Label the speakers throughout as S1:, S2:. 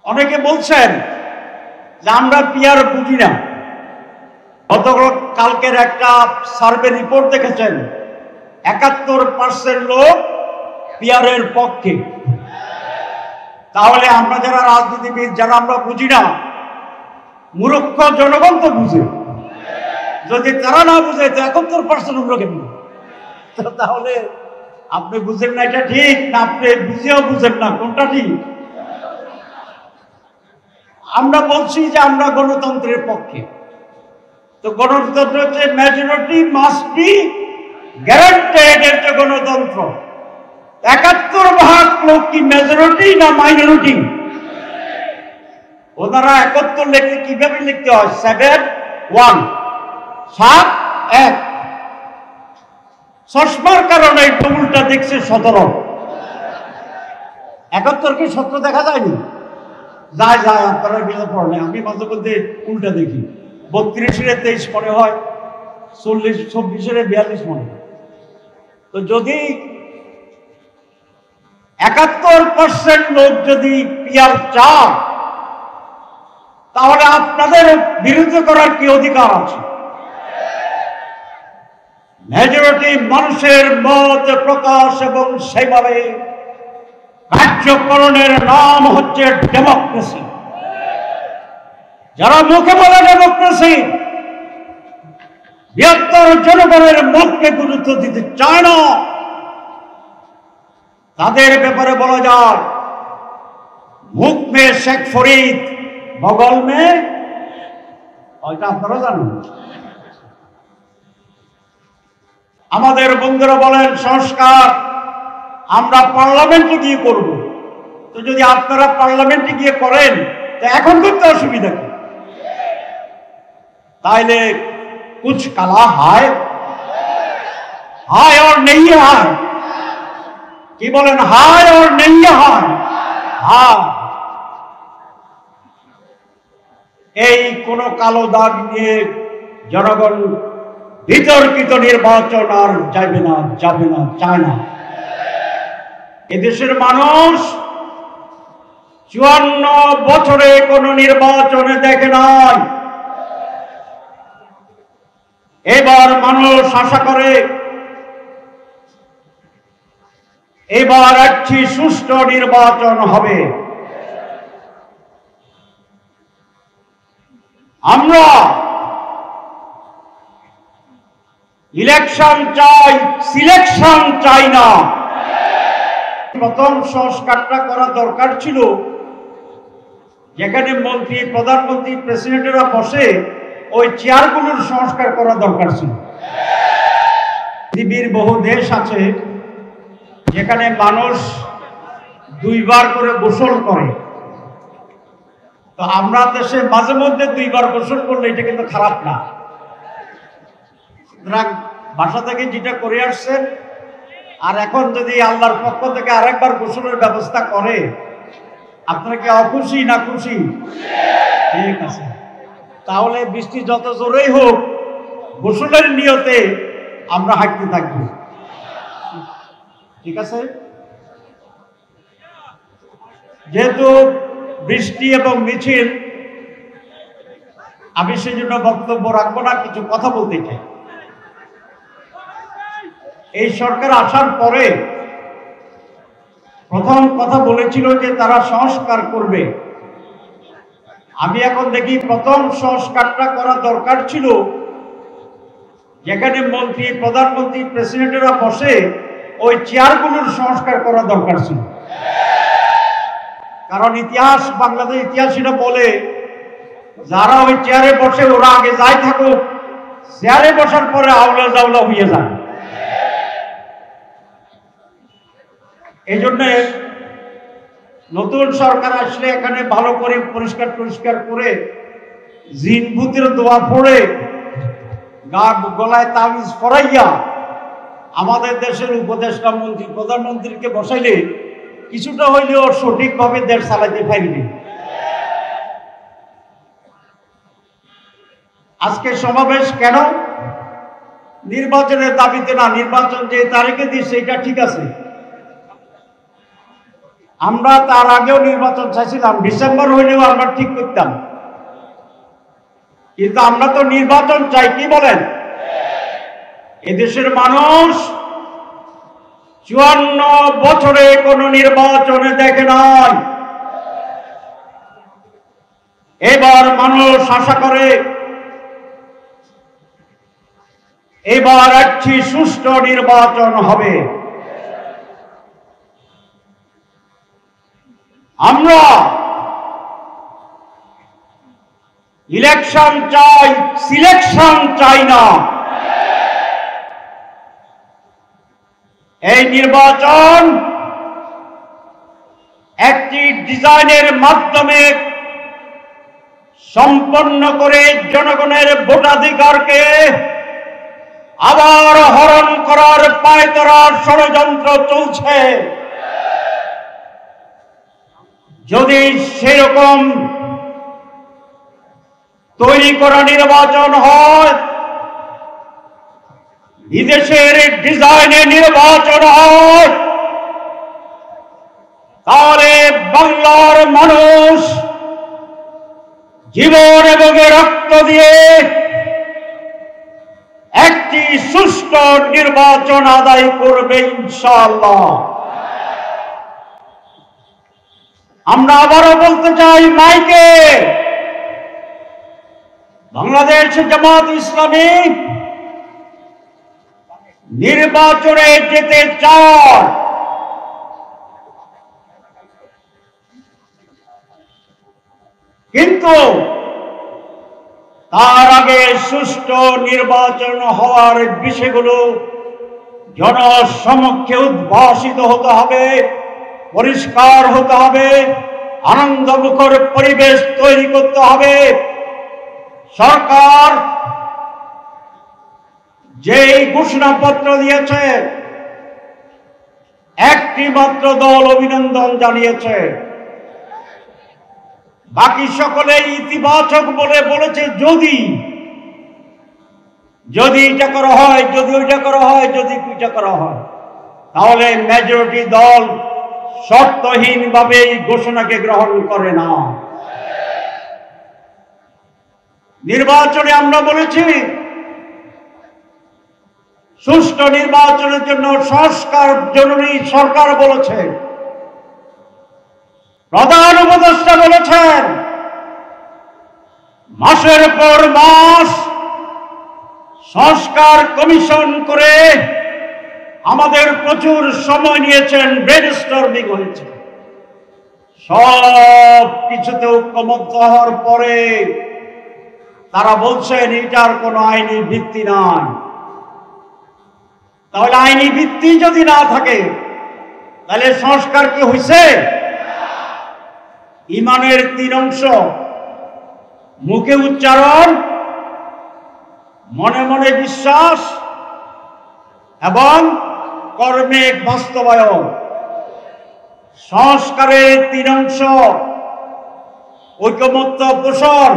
S1: অনেকে বলছেন যে আমরা পিয়ার বুঝি না। কালকের একটা সার্ভে রিপোর্ট দেখেছেন, 71% লোক পিয়ারের পক্ষে। তাহলে আমরা যারা রাজনীতিবিদ, যারা আমরা বুঝি না, মূর্খ জনগণ তো বুঝে। যদি তারা না বুঝে তো 71% আমরা কেন? তাহলে আপনি বুঝেন না এটা ঠিক, না আপনি বুঝেও বুঝেন না কোনটা ঠিক? আমরা বলছি যে আমরা গণতন্ত্রের পক্ষে। তো গণতন্ত্র হচ্ছে মেজরিটি মাস্ট বি গ্যারান্টেড, এটা গণতন্ত্র। 71% লোক কি মেজরিটি না মাইনরিটি? ওনারা 71 লিখতে কিভাবে লিখতে হয়? 7-1, 7-1। চশমার কারণে ডবলটা দেখছে 17। 71 কি 17 দেখা যায়নি? যায় যায়, আপনারা বিলে পড়লে। আমি মাঝে মধ্যে উল্টা দেখি, 32-এ 23 মনে হয়, 40-26-এ 42 মনে হয়। তো যদি 71% লোক যদি পিয়ার চান, তাহলে আপনাদের বিরুদ্ধে করার কি অধিকার আছে? মেজরিটি মানুষের মত প্রকাশ এবং সেইভাবে কার্যকরণের নাম হচ্ছে ডেমোক্রেসি। যারা মুখে বলে ডেমোক্রেসি, বৃহত্তর জনগণের মতকে গুরুত্ব দিতে চায় না, তাদের ব্যাপারে বলা যায় মুখ মে শেখ ফরিদ, বগল মে, ওইটা আপনারা জানেন। আমাদের বন্ধুরা বলেন সংস্কার আমরা পার্লামেন্টে গিয়ে করব। তো যদি আপনারা পার্লামেন্টে গিয়ে করেন, তো এখন করতে অসুবিধা কি? তাইলে কুছ কালা হায়, হায় और नहीं हाय। কি বলেন? হায় और नहीं हाय। হ্যাঁ, এই কোন কালো দাগ নিয়ে জনগণ বিতর্কিত নির্বাচন আর যাবে না, চায় না। এদেশের মানুষ 54 বছরে কোন নির্বাচনে দেখে নাই। এবার মানুষ আশা করে এবার একটি সুষ্ঠু নির্বাচন হবে। আমরা ইলেকশন চাই, সিলেকশন চাই না। প্রথম সংস্কারটা করা দরকার ছিল, যেখানে মন্ত্রী, প্রধানমন্ত্রী, প্রেসিডেন্টরা বসে, ওই চেয়ারগুলোর সংস্কার করা দরকার ছিল। পৃথিবীর বহু দেশ আছে যেখানে মানুষ 2 বার করে গোসল করে। তো আমরা দেশে মাঝে মধ্যে 2 বার গোসল করলে এটা কিন্তু খারাপ না। সুতরাং বাসা থেকে যেটা করে আসছেন, আর এখন যদি আল্লাহর পক্ষ থেকে আরেকবার গোসলের ব্যবস্থা করে, আপনারা কি অখুশি না খুশি? ঠিক আছে, তাহলে বৃষ্টি যত জোরেই হোক, গোসলের নিয়তে আমরা হাঁটতে থাকবো। ঠিক আছে? যেহেতু বৃষ্টি এবং মিছিল, আমি সেই জন্য বক্তব্য রাখবো না, কিছু কথা বলতে চাই। এই সরকার আসার পরে প্রথম কথা বলেছিল যে তারা সংস্কার করবে। আমি এখন দেখি প্রথম সংস্কারটা করা দরকার ছিল যেখানে মন্ত্রী, প্রধানমন্ত্রী, প্রেসিডেন্টরা বসে, ওই চেয়ারগুলোর সংস্কার করা দরকার ছিল। কারণ ইতিহাস, বাংলাদেশ ইতিহাস এটা বলে, যারা ওই চেয়ারে বসে ওরা আগে যাই থাকুক, চেয়ারে বসার পরে আওলা জাওলা হয়ে যায়। এই জন্য নতুন সরকার আসলে এখানে ভালো করে পরিষ্কার করে জিন ভূতের দোয়া পড়ে গলায় তাবিজ পরাইয়া আমাদের দেশের উপদেষ্টা, মন্ত্রী, প্রধানমন্ত্রীকে বসাইলে কিছুটা হইলেও সঠিকভাবে দেশ চালাইতে পারবে। আজকে সমাবেশ কেন? নির্বাচনের দাবিতে না। নির্বাচন যে তারিখে দিচ্ছে এটা ঠিক আছে, আমরা তার আগেও নির্বাচন চাইছিলাম, ডিসেম্বর হইলেও আমরা ঠিক করতাম, কিন্তু আমরা তো নির্বাচন চাই। কি বলেন? এদেশের মানুষ 54 বছরে কোনো নির্বাচনে দেখে নাই। এবার মানুষ আশা করে এবার একটি সুষ্ঠু নির্বাচন হবে। আমরা ইলেকশন চাই, সিলেকশন চাই না। এই নির্বাচন একটি ডিজাইনের মাধ্যমে সম্পন্ন করে জনগণের ভোটাধিকারকে আবার হরণ করার পায়তারার ষড়যন্ত্র চলছে। যদি সেরকম তৈরি করা নির্বাচন হয়, বিদেশের ডিজাইনে নির্বাচন হয়, তাহলে বাংলার মানুষ জীবন এবং রক্ত দিয়ে একটি সুষ্ঠু নির্বাচন আদায় করবে ইনশাআল্লাহ। আমরা আবারও বলতে চাই মাইকে, বাংলাদেশ জামাত ইসলামী নির্বাচনে যেতে চায়, কিন্তু তার আগে সুষ্ঠু নির্বাচন হওয়ার বিষয়গুলো জনসমক্ষে উদ্ভাসিত হতে হবে, পরিষ্কার হতে হবে, আনন্দমুখর পরিবেশ তৈরি করতে হবে। সরকার যেই ঘোষণাপত্র দিয়েছে, একটি মাত্র দল অভিনন্দন জানিয়েছে, বাকি সকলে ইতিবাচক বলে বলেছে যদি এটা করা হয়, যদি ওইটা করা হয়, যদি ওইটা করা হয়, তাহলে মেজরিটি দল শর্তহীনভাবে এই ঘোষণাকে গ্রহণ করে না। নির্বাচনে আমরা বলেছি সুষ্ঠু নির্বাচনের জন্য সংস্কার জরুরি। সরকার বলেছে, প্রধান উপদেষ্টা বলেছেন, মাসের পর মাস সংস্কার কমিশন করে আমাদের প্রচুর সময় নিয়েছেন, ব্রেনস্টর্মিং হয়েছে। সব কিছুতে ঐক্যমত্য হওয়ার পরে তারা বলছেন এটার কোনো আইনি ভিত্তি নাই। তাহলে আইনি ভিত্তি যদি না থাকে, তাহলে সংস্কার কি হয়েছে? ইমানের 3 অংশ, মুখে উচ্চারণ, মনে মনে বিশ্বাস এবং কর্মে বাস্তবায়ন। সংস্কারের 3 অংশ, ঐকমত্য পোষণ,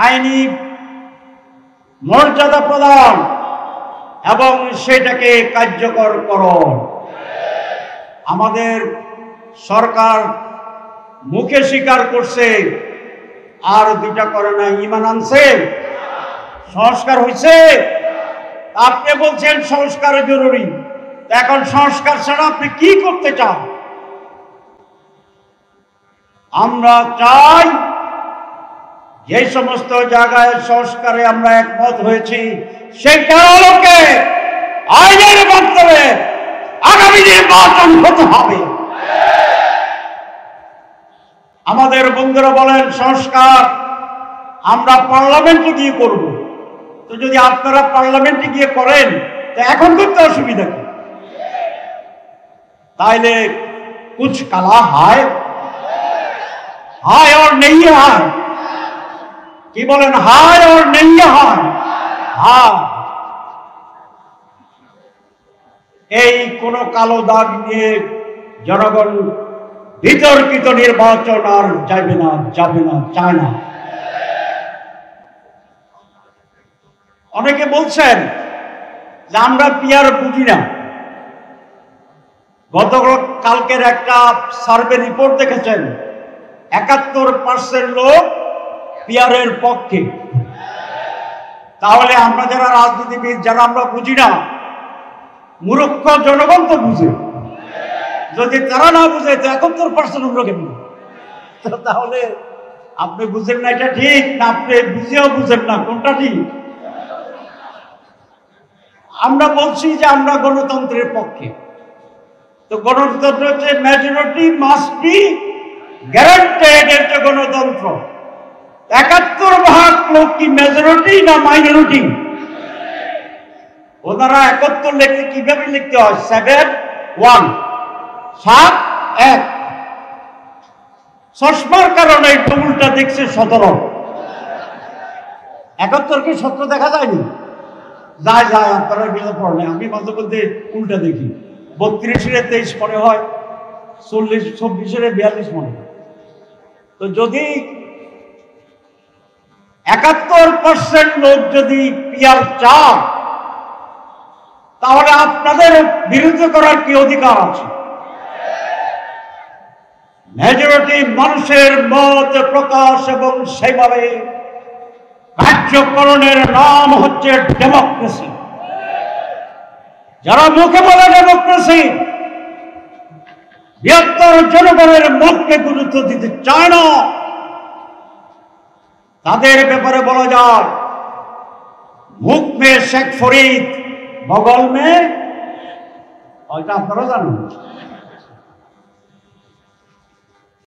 S1: আইনি মর্যাদা প্রদান এবং সেটাকে কার্যকর করণ। আমাদের সরকার মুখে স্বীকার করছে, আর 2টা করে না। ঈমান আনছে, সংস্কার হয়েছে। আপনি বলছেন সংস্কার জরুরি, এখন সংস্কার ছাড়া আপনি কি করতে চান? আমরা চাই যে সমস্ত জায়গায় সংস্কারে আমরা একমত হয়েছি, সেটার আলোকে আইনের মাধ্যমে আগামী নির্বাচন হতে হবে। আমাদের বন্ধুরা বলেন সংস্কার আমরা পার্লামেন্টে গিয়ে করব। তো যদি আপনারা পার্লামেন্টে গিয়ে করেন, তো এখন করতে অসুবিধা কি? তাইলে কুছ কালা হায় হায় और नहीं हाय। কি বলেন? হায় और नहीं हाय। হ্যাঁ, এই কোন কালো দাগ নিয়ে জনগণ বিতর্কিত নির্বাচন আর যাবে না, চায় না। অনেকে বলছেন যে আমরা পিয়ার বুঝি না, কালকের একটা সার্ভে রিপোর্ট দেখেছেন, 71% লোক পিয়ারের পক্ষে। তাহলে আমরা যারা রাজনীতিবিদ, যারা আমরা বুঝি না, মূর্খ জনগণ তো বুঝে। যদি তারা না বুঝে তো 71% হলো কেন? তাহলে আপনি বুঝেন না এটা ঠিক, না আপনি বুঝেও বুঝেন না কোনটা ঠিক? আমরা বলছি যে আমরা গণতন্ত্রের পক্ষে। তো গণতন্ত্র হচ্ছে মেজরিটি মাস্ট বি গ্যারান্টেড, এটা গণতন্ত্র। 71% লোক কি মেজরিটি না মাইনরিটি? ওনারা 71 লিখতে কিভাবে লিখতে হয়? 7-1, 7-1। চশমার কারণে ডবলটা দেখছে 17। 71 কি 17 দেখা যায়নি? যায় যায়, আপনারা বিলে পড়লে। আমি মাঝে মধ্যে উল্টা দেখি, 32-এ 23 মনে হয়, 40-24-এ 42 মনে হয়। তো যদি 71% লোক যদি পিয়ার চান, তাহলে আপনাদের বিরুদ্ধে করার কি অধিকার আছে? মেজরিটি মানুষের মত প্রকাশ এবং সেভাবে কার্যকরণের নাম হচ্ছে ডেমোক্রেসি। যারা মুখে বলে ডেমোক্রেসি, বৃহত্তর জনগণের মতকে গুরুত্ব দিতে চায় না, তাদের ব্যাপারে বলা যায় মুখ মে শেখ ফরিদ, বগল মে, ওইটা আপনারা জানেন।